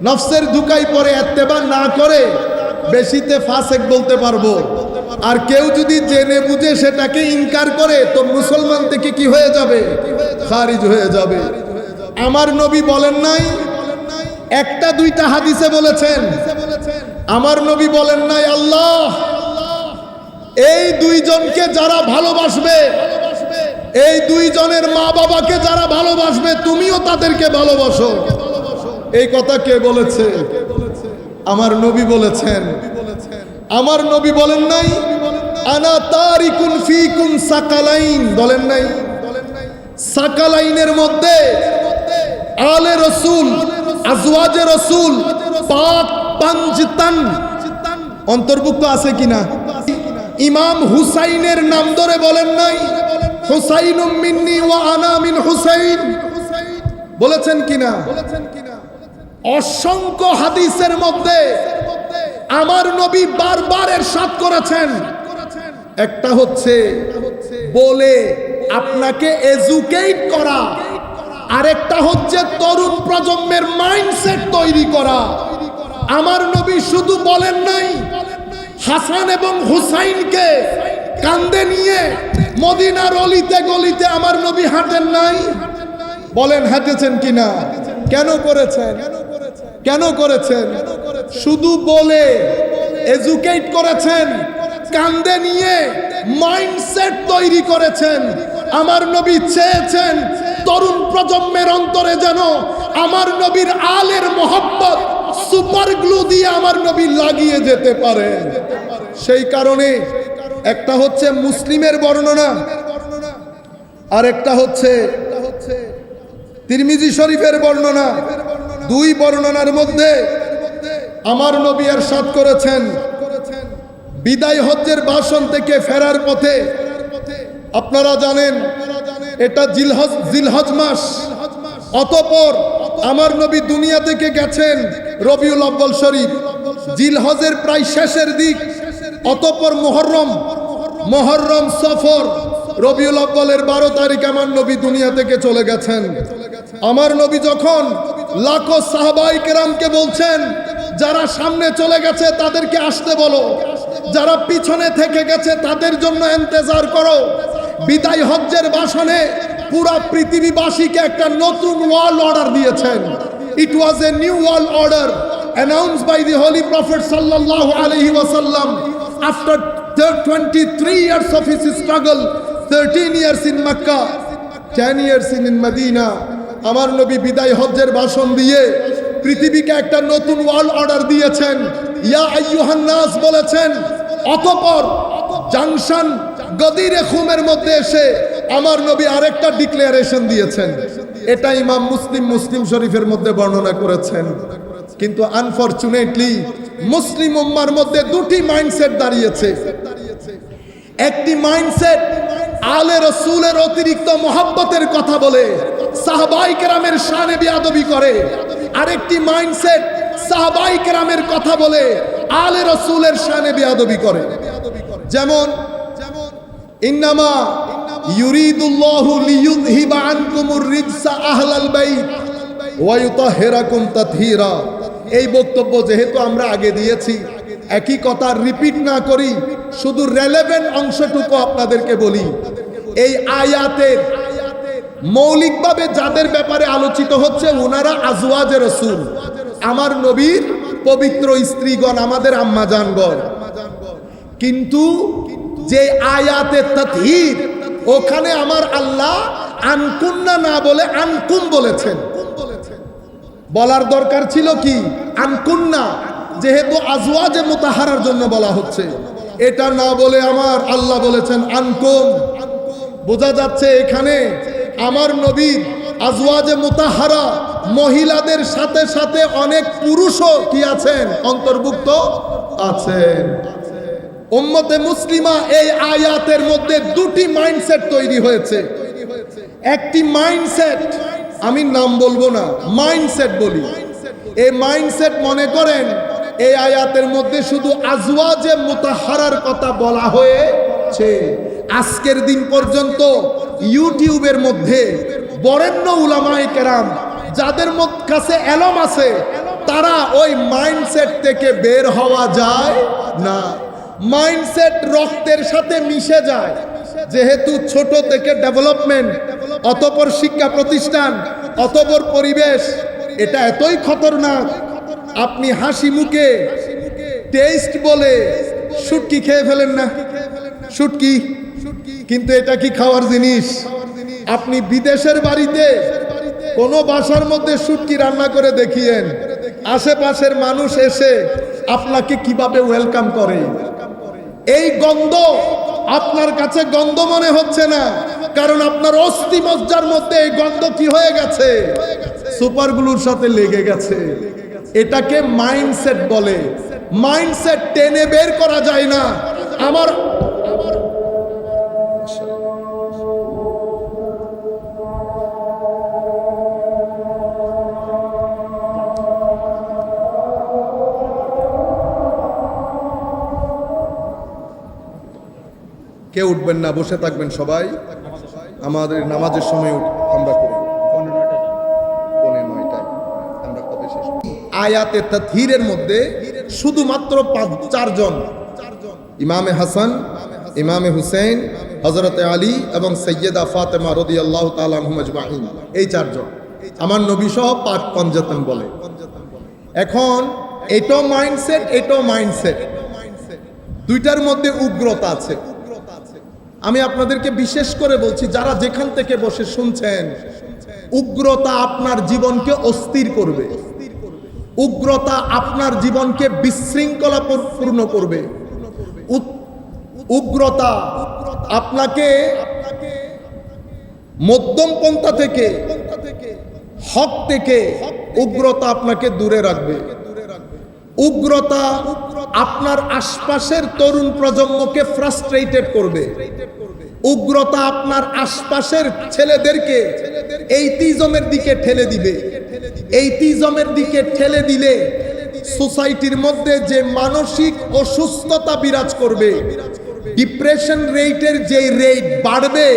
নফসের ধোঁকায় পড়ে ইত্তেবা না করে, বেশিতে ফাসেক বলতে পারবো। আর কেউ যদি জেনে বুঝে সেটাকে ইনকার করে, তো মুসলমান থেকে কি হয়ে যাবে? খারিজ হয়ে যাবে। আমার নবী বলেন নাই, একটা দুইটা হাদিসে বলেছেন। আমার নবী বলেন নাই, আল্লাহ এই দুইজনকে যারা ভালোবাসবে, এই দুইজনের মা বাবাকে যারা ভালোবাসবে, তুমিও তাদেরকে ভালোবাসো। এই কথা কে বলেছে? আমার নবী বলেছেন। আমার নবী বলেন নাই, আনা তারিকুন ফিকুম সাকালাইন, বলেন নাই? সাকালাইনের মধ্যে আলে রসুল, আজওয়াজে রসুল, পাক পাঞ্জতান অন্তর্ভুক্ত আছে কিনা? ইমাম হুসাইনের নাম ধরে বলেন নাই, হুসাইনুম মিন্নি ওয়া আনা মিন হুসাইন, বলেছেন কিনা? অসংখ্য হাদিসের মধ্যে আমার নবী বারবার ইরশাদ করেছেন, একটা হচ্ছে বলে আপনাকে এডুকেট করা, আরেকটা হচ্ছে তরুণ প্রজন্মের মাইন্ডসেট তৈরি করা। আমার নবী শুধু বলেন নাই, হাসান এবং হুসাইনকে কাঁধে নিয়ে মদিনার অলিতে গলিতে আমার নবী হাঁটেন নাই? বলেন হাঁটেছেন কিনা? কেন করেছেন? কেন করেছেন? শুধু বলে এডুকেট করেছেন, কাঁধে নিয়ে মাইন্ডসেট তৈরি করেছেন। আমার নবী চেয়েছেন তরুণ প্রজন্মের অন্তরে যেন আমার নবীর আলের মহব্বত সুপার গ্লু দিয়ে আমার নবী লাগিয়ে যেতে পারে। সেই কারণে একটা হচ্ছে মুসলিমের বর্ণনা, আর একটা হচ্ছে তিরমিজি শরীফের বর্ণনা। দুই বর্ণনার মধ্যে আমার নবী ইরশাদ করেছেন, বিদায় হজ্জের ভাষণ থেকে ফেরার পথে, আপনারা জানেন এটা জিলহজ মাস, অতঃপর আমার নবী দুনিয়া থেকে গেছেন রবিউল আউয়াল শরীফ, জিলহজের প্রায় শেষের দিক, অতঃপর মুহররম, সফর, রবিউল আউয়ালের 12 তারিখ আমার নবী দুনিয়া থেকে চলে গেছেন। আমার নবী যখন লাখো সাহাবায়ে কেরামকে বলছেন, যারা সামনে চলে গেছে তাদেরকে আসতে বলো, যারা পিছনে থেকে গেছে তাদের জন্য ইন্তজার করো। বিদায় হজ্জের ভাষণে পুরা পৃথিবীবাসীকে একটা নতুন ওয়ার্ল্ড অর্ডার দিয়েছেন। It was a new world order announced by the Holy Prophet sallallahu alaihi wasallam after 23 years of his struggle, 13 years in Makkah, 10 years in Medina. আমার নবী বিদায় হজ্জের ভাষণ দিয়ে পৃথিবীকে একটা নতুন ওয়ার্ল্ড অর্ডার দিয়েছেন, ইয়া আইয়ুহান নাস বলেছেন। অতঃপর জাংশন গদিরে খুমের মধ্যে এসে আমার নবী আরেকটা ডিক্লারেশন দিয়েছেন। এটা ইমাম মুসলিম শরীফের মধ্যে বর্ণনা করেছেন। কিন্তু আনফরচুনেটলি মুসলিম উম্মার মধ্যে দুটি মাইন্ডসেট দাঁড়িয়েছে। একটি মাইন্ডসেট আলে রসুলের অতিরিক্ত মহব্বতের কথা বলে সাহাবায়ে কেরামের শানে বেয়াদবি করে, আরেকটি মাইন্ডসেট সাহাবায়ে কেরামের কথা বলে আলে রসুলের শানে বেয়াদবি করে। যেমন ইন্নামা ইউরিদুল্লাহু লিইয়ুযহিবা আনকুমুর রিজসা আহলাল বাইত ওয়া ইউতাহহিরাকুম তাতহীরা। এই বক্তব্য যেহেতু আমরা আগে দিয়েছি, একই কথা রিপিট না করি, শুধু রেলেভেন্ট অংশটুকু আপনাদেরকে বলি। এই আয়াতের মৌলিকভাবে যাদের ব্যাপারে আলোচিত হচ্ছে ওনারা আজওয়াজে রাসূল, আমার নবীর পবিত্র স্ত্রীগণ, আমাদের আম্মাজানগণ। কিন্তু যে আয়াতে তাতহীর, ওখানে আমার আল্লাহ আনকুন্না না বলে আনকুম বলেছেন। বলার দরকার ছিল কি আনকুন্না, যেহেতু আজওয়াজে মুতাহারার জন্য বলা হচ্ছে, এটা না বলে আমার আল্লাহ বলেছেন আনকুম। বোঝা যাচ্ছে এখানে আমার নবী আজওয়াজে মুতাহারা মহিলাদের সাথে সাথে অনেক পুরুষও কি আছেন, অন্তর্ভুক্ত আছেন। উম্মতে মুসলিমা এই আয়াতের মধ্যে দুটি মাইন্ডসেট তৈরি হয়েছে। একটি মাইন্ডসেট, আমি নাম বলবো না, মাইন্ডসেট বলি। এই মাইন্ডসেট মনে করেন এই আয়াতের মধ্যে শুধু আজওয়াজে মুতাহারার কথা বলা হয়েছে। আজকের দিন পর্যন্ত ইউটিউবের মধ্যে বরেণ্য উলামায়ে কেরাম যাদের কাছে এলম আছে, তারা ওই মাইন্ডসেট থেকে বের হওয়া যায় না। মাইন্ডসেট রক্তের সাথে মিশে যায়, যেহেতু ছোট থেকে ডেভেলপমেন্ট, অতঃপর শিক্ষা প্রতিষ্ঠান, অতঃপর পরিবেশ, এটা এতই খতরনাক। আপনি হাসি মুখে টেস্ট বলে শুটকি খেয়ে ফেলেন না, শুটকি, কিন্তু এটা কি খাওয়ার জিনিস? আপনি বিদেশের বাড়িতে কোনো বাসার মধ্যে শুটকি রান্না করে দেখিয়েন, আশেপাশের মানুষ এসে আপনাকে কিভাবে ওয়েলকাম করে। এই গন্ধ আপনার কাছে গন্ধ মনে হচ্ছে না, কারণ আপনার অস্থি মজ্জার মধ্যে এই গন্ধ কি হয়ে গেছে, সুপারগুলোর সাথে লেগে গেছে। এটাকে মাইন্ডসেট বলে। মাইন্ডসেট টেনে বের করা যায় না। আমার কেউ উঠবেন না, বসে থাকবেন সবাই। আমাদের নামাজের সময় আমরা করি আয়াতে তাতহীরের মধ্যে শুধুমাত্র 4 জন, ইমামে হাসান, ইমামে হুসেন, হযরতে আলী এবং সাইয়্যেদা ফাতেমা রাদিয়াল্লাহু তাআলা আনহুম আজমাইন, এই 4 জন আমার নবী সহ পাক পঞ্জাতন বলে। এখন এটাও মাইন্ডসেট, এটাও মাইন্ডসেট, দুইটার মধ্যে উগ্রতা আছে। আমি আপনাদেরকে বিশেষ করে বলছি, যারা যেখান থেকে বসে শুনছেন, উগ্রতা আপনার জীবনকে অস্থির করবে, উগ্রতা আপনার জীবনকে বিশৃঙ্খলা পূর্ণ করবে, উগ্রতা আপনাকে মধ্যম পন্থা থেকে, হক থেকে উগ্রতা আপনাকে দূরে রাখবে। উগ্রতা আপনার আশপাশের তরুণ প্রজন্মকে ফ্রাস্ট্রেটেড করবে। উগ্রতা আপনার আশপাশের ছেলেদেরকে এইটিজমের দিকে ঠেলে দিবে। এইটিজমের দিকে ঠেলে দিলে সোসাইটির মধ্যে যে মানসিক অসুস্থতা বিরাজ করবে, ডিপ্রেশন রেটের যে রেট বাড়বে,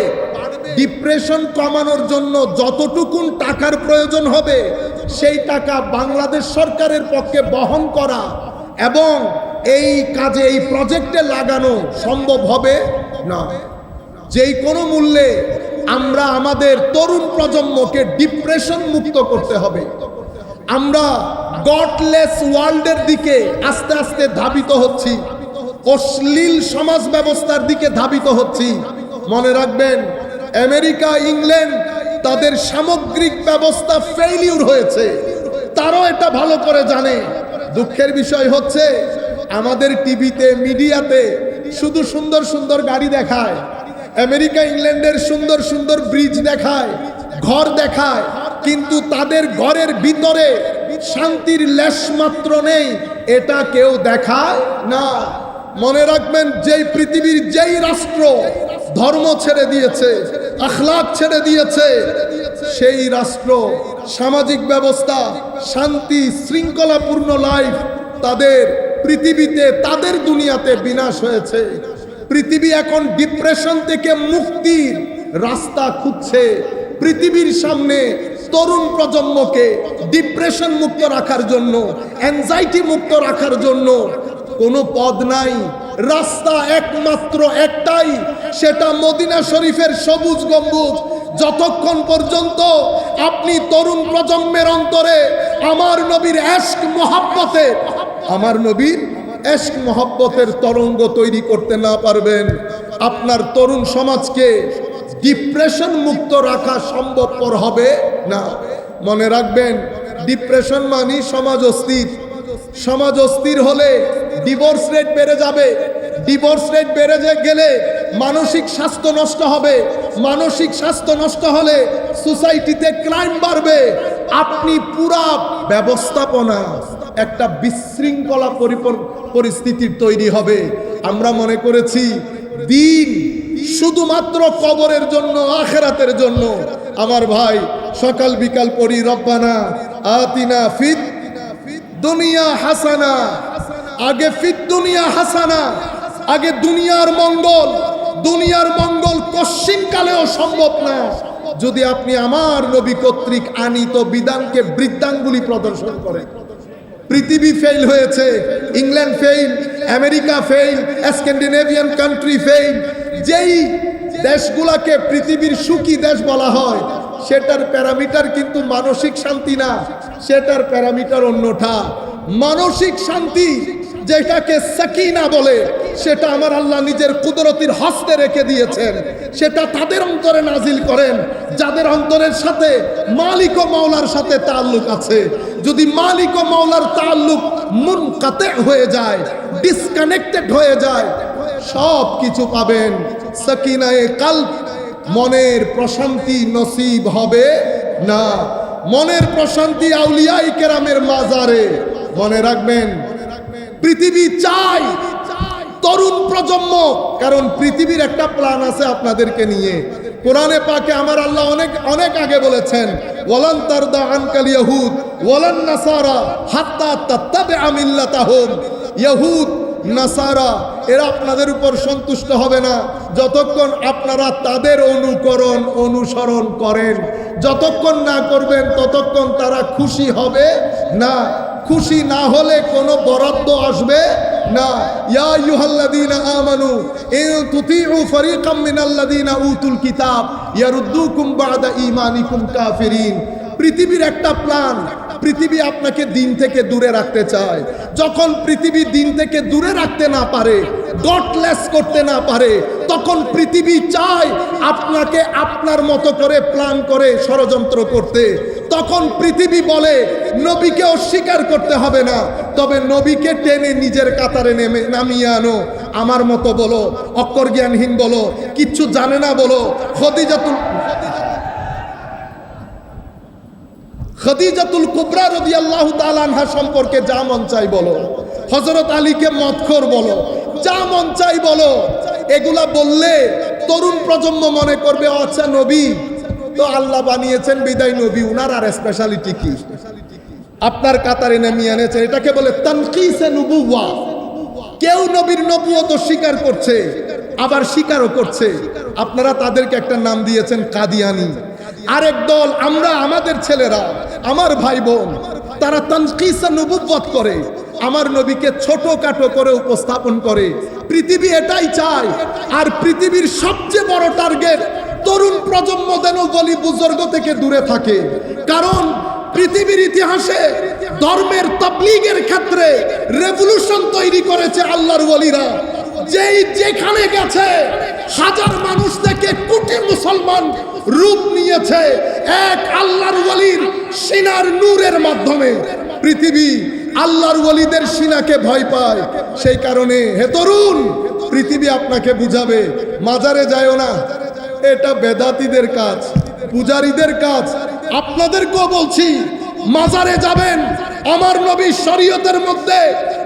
ডিপ্রেশন কমানোর জন্য যতটুকুন টাকার প্রয়োজন হবে সেই টাকা বাংলাদেশ সরকারের পক্ষে বহন করা এবং এই কাজে, এই প্রজেক্টে লাগানো সম্ভব হবে না। যেই কোনো মূল্যে আমরা আমাদের তরুণ প্রজন্মকে ডিপ্রেশন মুক্ত করতে হবে। আমরা গডলেস ওয়ার্ল্ডের দিকে আস্তে আস্তে ধাবিত হচ্ছি, অশ্লীল সমাজ ব্যবস্থার দিকে ধাবিত হচ্ছি। মনে রাখবেন, আমেরিকা, ইংল্যান্ড তাদের সামগ্রিক ব্যবস্থা ফেইলিউর হয়েছে, তারাও এটা ভালো করে জানে। দুঃখের বিষয় হচ্ছে আমাদের টিভিতে, মিডিয়াতে শুধু সুন্দর সুন্দর গাড়ি দেখায়, আমেরিকা ইংল্যান্ডের সুন্দর সুন্দর ব্রিজ দেখায়, ঘর দেখায়, কিন্তু তাদের ঘরের ভিতরে শান্তির লেশমাত্র নেই, এটা কেউ দেখায় না। মনে রাখবেন, যেই পৃথিবীর যেই রাষ্ট্র ধর্ম ছেড়ে দিয়েছে, আখলাক ছেড়ে দিয়েছে, সেই রাষ্ট্র সামাজিক ব্যবস্থা, শান্তি শৃঙ্খলাপূর্ণ লাইফ তাদের পৃথিবীতে, তাদের দুনিয়াতে বিনাশ হয়েছে। পৃথিবী এখন ডিপ্রেশন থেকে মুক্তির রাস্তা খুঁজছে। পৃথিবীর সামনে তরুণ প্রজন্মকে ডিপ্রেশন মুক্ত রাখার জন্য, অ্যাংজাইটি মুক্ত রাখার জন্য কোনো পদ নাই, রাস্তা একমাত্র একটাই, সেটা মদিনা শরীফের সবুজ গম্বুজ, যতক্ষণ পর্যন্ত আপনি তরুণ প্রজন্মের অন্তরে আমার নবীর ইশক মহব্বতে আমার নবীর ইশক মহব্বতের তরঙ্গ তৈরি করতে না পারবেন, আপনার তরুণ সমাজকে ডিপ্রেশন মুক্ত রাখা সম্ভবপর হবে না। মনে রাখবেন, ডিপ্রেশন মানে সমাজ অস্থির। সমাজ অস্থির হলে ডিভোর্স রেট বেড়ে যাবে। ডিভোর্স রেট বেড়ে গেলে মানসিক স্বাস্থ্য নষ্ট হবে। মানসিক স্বাস্থ্য নষ্ট হলে সোসাইটিতে ক্রাইম বাড়বে। আপনি পুরা ব্যবস্থাপনা একটা বিশৃঙ্খলা পরিস্থিতির তৈরি হবে। আমরা মনে করেছি দিন শুধুমাত্র কবরের জন্য, আখেরাতের জন্য। আমার ভাই, সকাল বিকাল পড়ি রব্বানা আতিনা ফিদ দুনিয়া হাসানা। আগে ফিদ দুনিয়া হাসানা, আগে দুনিয়ার মঙ্গল। দুনিয়ার মঙ্গল কশ্চিনকালেও সম্ভব না যদি আপনি আমার নবী কর্তৃক আনিত বিধানকে বৃদ্ধাঙ্গুলি প্রদর্শন করেন। পৃথিবী ফেল হয়েছে, England fail, America fail, Scandinavian country fail. যেই দেশগুলোকে পৃথিবীর সুখী দেশ বলা হয়, সেটার প্যারামিটার কিন্তু মানসিক শান্তি না, সেটার প্যারামিটার অন্যটা। মানসিক শান্তি যেটাকে সাকিনা বলে, সেটা আমার আল্লাহ নিজের কুদরতির হস্তে রেখে দিয়েছেন। সেটা তাদের অন্তরে নাজিল করেন যাদের অন্তরের সাথে মালিক ও মাওলার সাথে তাল্লুক আছে। যদি মালিক ও মাওলার তাল্লুক মুনকাতে হয়ে যায়, ডিসকানেক্টেড হয়ে যায়, সব কিছু পাবেন। সাকিনায়ে কলব, মনের প্রশান্তি নসিব হবে না। মনের প্রশান্তি আউলিয়ায়ে কেরামের মাজারে। মনে রাখবেন, পৃথিবী চাই তরুণ প্রজন্ম, কারণ পৃথিবীর একটা প্ল্যান আছে আপনাদেরকে নিয়ে। কোরআনে পাকে আমার আল্লাহ অনেক আগে বলেছেন, ওয়ালান তারদা আনকাল ইয়াহুদ ওয়ালান নাসারা হাত্তা তাত্তাবিআ মিল্লাতাহুম। ইয়াহুদ নাসারা এরা আপনাদের উপর সন্তুষ্ট হবে না যতক্ষণ আপনারা তাদের অনুসরণ করেন। যতক্ষণ না করবেন ততক্ষণ তারা খুশি হবে না। খুশি না হলে কোনো বরাদ্দ আসবে না। ইয়া আইয়ুহাল্লাযীনা আমানু ইন তুতিউ ফারীকাম মিনাল্লাযীনা উতুল কিতাব ইয়ারুদ্দুকুম বা'দা ঈমানিকুম কাফিরিন। পৃথিবীর একটা প্ল্যান, পৃথিবী আপনাকে দিন থেকে দূরে রাখতে চায়। যখন পৃথিবী দিন থেকে দূরে রাখতে না পারে, গডলেস করতে না পারে, তখন পৃথিবী চায় আপনাকে আপনার মতো করে প্ল্যান করে ষড়যন্ত্র করতে। তখন পৃথিবী বলে নবীকে অস্বীকার করতে হবে না, তবে নবীকে টেনে নিজের কাতারে নামিয়ে আনো। আমার মতো বলো, অক্ষর জ্ঞানহীন বলো, কিচ্ছু জানে না বলো, খদিজাতুল কুবরা রাদিয়াল্লাহু তাআলা আনহা সম্পর্কে যা মন চাই বলো, হযরত আলীকে মদখোর বলো, যা মন চাই বলো। এগুলা বললে তরুণ প্রজন্ম মনে করবে আচ্ছা নবী তো আল্লাহ বানিয়েছেন বিদায় নবী, উনার আর স্পেশালিটি কি? আপনার কাতারে নামিয়ে এনেছেন। এটাকে বলে তানকিসে নবুওয়া। কেউ নবীর নবুয়ত স্বীকার করছে, আবার স্বীকারও করছে। আপনারা তাদেরকে একটা নাম দিয়েছেন কাদিয়ানি। আরেক দল, আমরা আমাদের ছেলেরা, আমার ভাই বোন, তারা তানকিসে নবুওয়াত করে, আমার নবীকে ছোটখাটো করে উপস্থাপন করে। পৃথিবী এটাই চায়। আর পৃথিবীর সবচেয়ে বড় টার্গেট তরুণ প্রজন্ম যেন গলি বুজুর্গ থেকে দূরে থাকে। কারণ পৃথিবীর ইতিহাসে ধর্মের তাবলীগের ক্ষেত্রে রেভলিউশন তৈরি করেছে আল্লাহর ওলিরা। যেই যেখানে গেছে হাজার মানুষ থেকে কোটি মুসলমান রূপ নিয়েছে এক আল্লাহর ওলির সিনার নূরের মাধ্যমে। পৃথিবী আল্লাহর ওলিদের সিনাকে ভয় পায়। সেই কারণে হে তরুণ, পৃথিবী আপনাকে বুঝাবে মাজারে যায়ও না, এটা বেদাতীদের কাজ, পূজারীদের কাজ। আপনাদেরকেও বলছি মাজারে যাবেন, আমার নবী শরীয়তের মধ্যে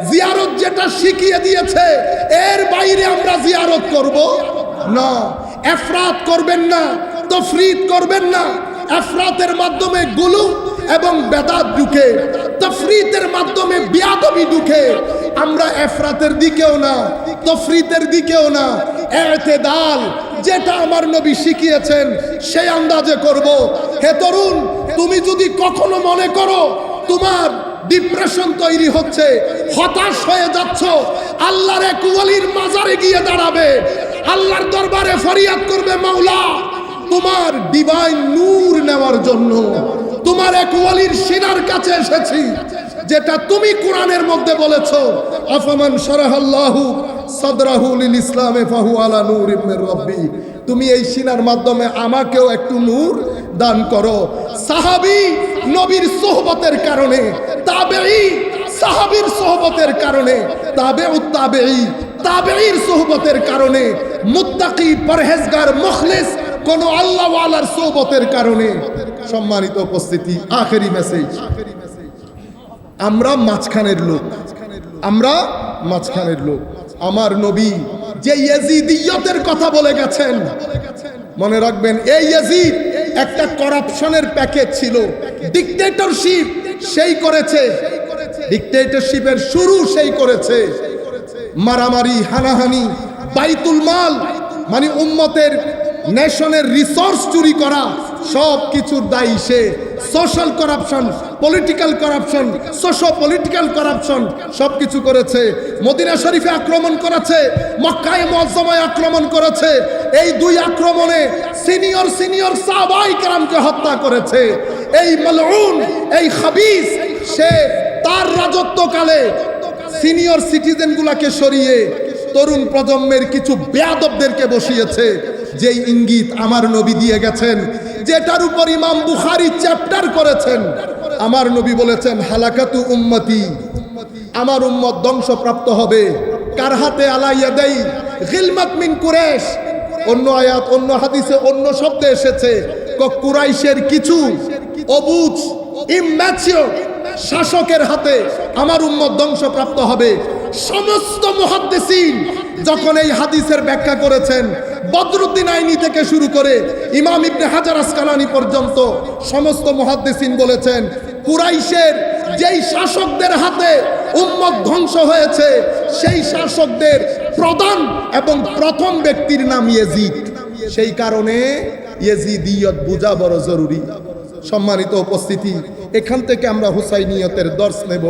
জিয়ারত যেটা শিখিয়ে দিয়েছে এর বাইরে আমরা জিয়ারত করব না। ইফরাত করবেন না, তাফরীত করবেন না। ইফরাতের মাধ্যমে গুলু এবং বেদাত ঢুকে, তাফরীতের মাধ্যমে বিয়াদবি ঢুকে। আমরা ইফরাতের দিকেও না, তাফরীতের দিকেও না, ইতিদাল যেটা আমার নবী শিখিয়েছেন সেই আন্দাজে করব। হে তরুণ, তুমি যদি কখনো মনে করো তোমার ডিপ্রেশন তৈরি হচ্ছে, হতাশ হয়ে যাচ্ছ, আল্লাহর এক ওলির মাজারে গিয়ে দাঁড়াবে, আল্লাহর দরবারে ফরিয়াদ করবে, মাওলা তোমার ডিভাইন নূর নেওয়ার জন্য তোমার এক ওয়ালির সিনার কাছে এসেছি, যেটা তুমি কোরআনের মধ্যে বলেছো, আফামান শারাহাল্লাহু সাদরাহু লিল ইসলামে ফাহু আলা নূরিম মির রাব্বি। তুমি এই সিনার মাধ্যমে আমাকেও একটু নূর দান করো। সাহাবী নবীর সোহবতের কারণে, তাবেঈ সাহাবীর সোহবতের কারণে, তাবেউত তাবেঈ তাবেঈর সোহবতের কারণে, মুত্তাকি পরহেজগার মুখলিস কোন আল্লাহ ওয়ালার সোহবতের কারণে। সম্মানিত উপস্থিতি, আখেরি মেসেজ, আমরা মাঝখানের লোক, আমরা মাঝখানের লোক। আমার নবী যে ইয়াজিদিয়তের কথা বলে গেছেন, মনে রাখবেন এই ইয়াজিদ একটা করাপশনের প্যাকেজ ছিল, ডিক্টেটরশিপ সেই করেছে, ডিক্টেটরশিপের শুরু সেই করেছে, মারামারি হানাহানি, বাইতুল মাল মানে উম্মতের নেশনের রিসোর্স চুরি করা, সব কিছুর দায়ী সে। Social corruption, political corruption, socio political corruption সবকিছু করেছে। মদিনা শরীফে আক্রমণ করেছে, মক্কায়ে মুআজ্জামায় আক্রমণ করেছে। এই দুই আক্রমণে সিনিয়র সাহাবায়ে কেরামকে হত্যা করেছে। এই মালউন, এই খাবিস, সে তার রাজত্বকালে সিনিয়র সিটিজেনগুলোকে সরিয়ে তরুণ প্রজন্মের কিছু বেয়াদবদেরকে বসিয়েছে। যেই ইঙ্গিত আমার নবী দিয়ে গেছেন, যেটার উপর ইমাম বুখারী চ্যাপ্টার করেছেন। আমার নবী বলেছেন, হালাকাতু উম্মতি, আমার উম্মত ধ্বংসপ্রাপ্ত হবে। কার হাতে? আলা ইয়াদাই গিলমাত মিন কুরাইশ। অন্য আয়াত, অন্য হাদিসে অন্য শব্দে এসেছে, কুরাইশের কিছু অবুঝ ইম্যাচিওর শাসকের হাতে আমার উম্মত ধ্বংসপ্রাপ্ত হবে। সমস্ত মুহাদ্দিসিন যখন এই হাদিসের ব্যাখ্যা করেছেন, বদরুদ্দিন আইনি থেকে শুরু করে ইমাম ইবনে হাজার আসকালানি পর্যন্ত সমস্ত মুহাদ্দিসিন বলেছেন, কুরাইশের যেই শাসকদের হাতে উম্মত ধ্বংস হয়েছে, সেই শাসকদের প্রধান এবং প্রথম ব্যক্তির নাম ইয়াজিদ। সেই কারণে ইয়াজিদিয়ত বোঝা বড় জরুরি। সম্মানিত উপস্থিতি, এখান থেকে আমরা হুসাইনিয়তের দর্শ নেব।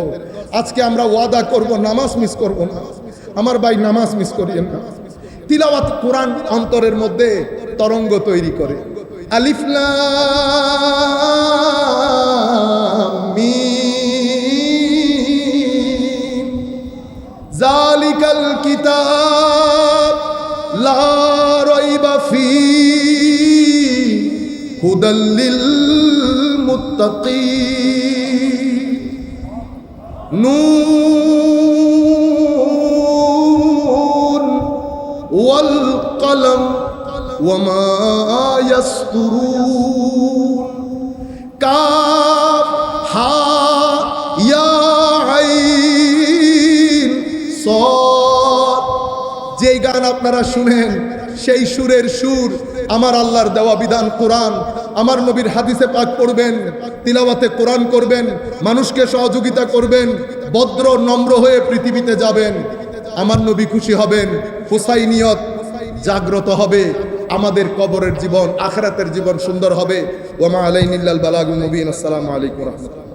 আজকে আমরা ওয়াদা করব, নামাজ মিস করব না। আমার ভাই, নামাজ মিস করিয়েন না। তিলাওয়াত কোরআন অন্তরের মধ্যে তরঙ্গ তৈরি করে। আলিফ লাম মিম যালিকাল কিতাব লা রাইবা ফীহি হুদাল লিল মুত্তাকিন। নুন ওয়াল কলম ওয়ামা ইয়াসতুরুন। কাফ হা ইয়া আইন সাদ। যেই গান আপনারা শুনেন, সেই সুরের সুর আমার আল্লাহর দেওয়া বিধান কোরআন। আমার নবীর হাদিসে পাক পড়বেন, তিলাওয়াতে কোরআন করবেন, মানুষকে সহযোগিতা করবেন, ভদ্র নম্র হয়ে পৃথিবীতে যাবেন। আমার নবী খুশি হবেন, হুসাইনিয়ত জাগ্রত হবে, আমাদের কবরের জীবন, আখিরাতের জীবন সুন্দর হবে। ওয়া মা আলাইনা ইল্লাল বালাগুল মুবিন। আসসালামু আলাইকুম ওয়া রাহমাতুল্লাহ।